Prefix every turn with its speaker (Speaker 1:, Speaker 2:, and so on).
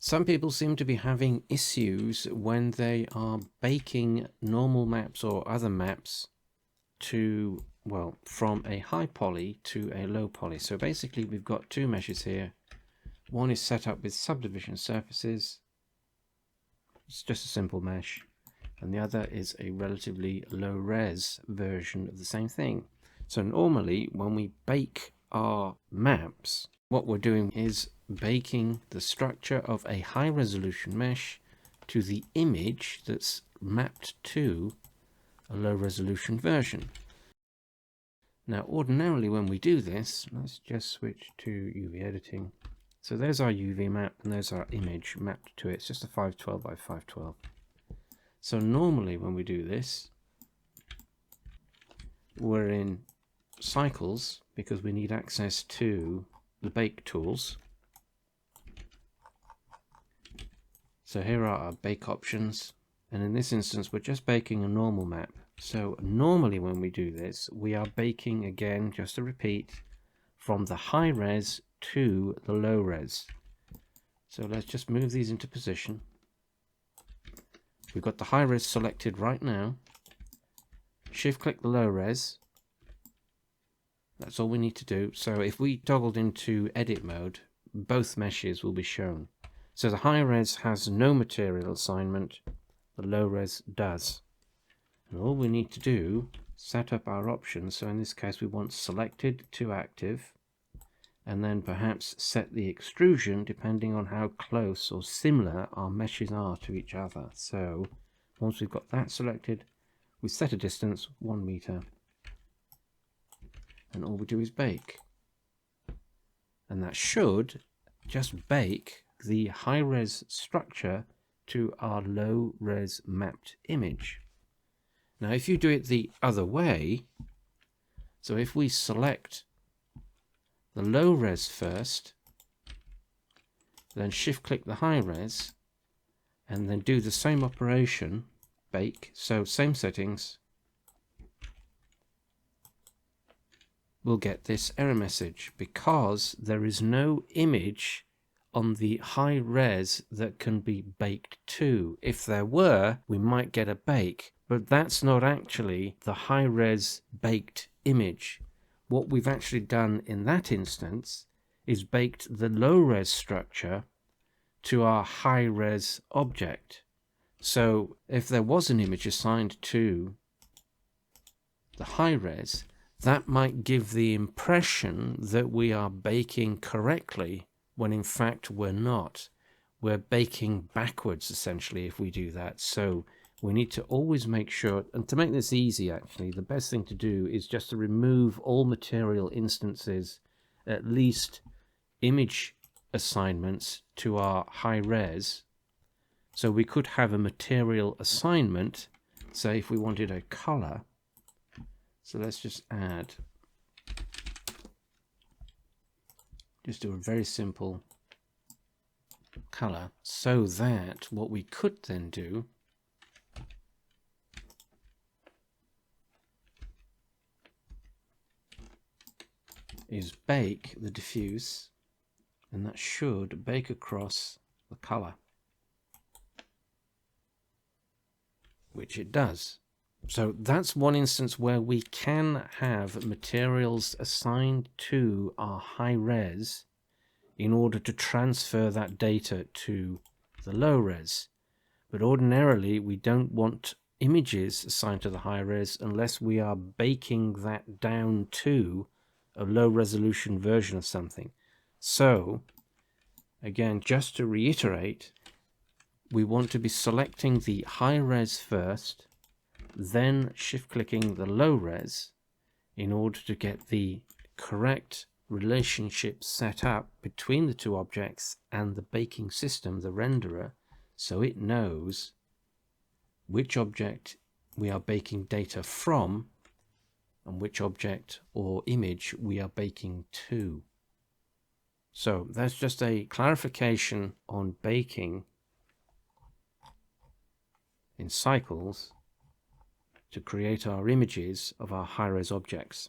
Speaker 1: Some people seem to be having issues when they are baking normal maps or other maps to, well, from a high poly to a low poly. So basically we've got two meshes here. One is set up with subdivision surfaces. It's just a simple mesh. And the other is a relatively low res version of the same thing. So normally when we bake our maps, what we're doing is baking the structure of a high resolution mesh to the image that's mapped to a low resolution version. Now ordinarily when we do this, let's just switch to UV editing. So there's our UV map and there's our image mapped to it. It's just a 512 by 512. So normally when we do this, we're in cycles because we need access to the bake tools. So here are our bake options, and in this instance we're just baking a normal map. So normally when we do this, we are baking again, just to repeat, from the high res to the low res. So let's just move these into position. We've got the high res selected right now. Shift click the low res. That's all we need to do. So if we toggled into edit mode, both meshes will be shown. So the high res has no material assignment, the low res does. And all we need to do, set up our options. So in this case we want selected to active, and then perhaps set the extrusion depending on how close or similar our meshes are to each other. So once we've got that selected, we set a distance 1 meter, and all we do is bake. And that should just bake the high res structure to our low res mapped image. Now if you do it the other way, so if we select the low res first, then shift click the high res, and then do the same operation, bake, so same settings, we'll get this error message because there is no image on the high res that can be baked to. If there were, we might get a bake, but that's not actually the high res baked image. What we've actually done in that instance is baked the low res structure to our high res object. So if there was an image assigned to the high res, that might give the impression that we are baking correctly when in fact we're not. We're baking backwards essentially if we do that. So we need to always make sure, and to make this easy actually, the best thing to do is just to remove all material instances, at least image assignments to our high res. So we could have a material assignment, say if we wanted a color. So let's just add, just do a very simple color, so that what we could then do is bake the diffuse, and that should bake across the color, which it does. So that's one instance where we can have materials assigned to our high res in order to transfer that data to the low res. But ordinarily we don't want images assigned to the high res unless we are baking that down to a low resolution version of something. So again, just to reiterate, we want to be selecting the high res first, then shift clicking the low res in order to get the correct relationship set up between the two objects and the baking system, the renderer, so it knows which object we are baking data from and which object or image we are baking to. So that's just a clarification on baking in cycles to create our images of our high-res objects.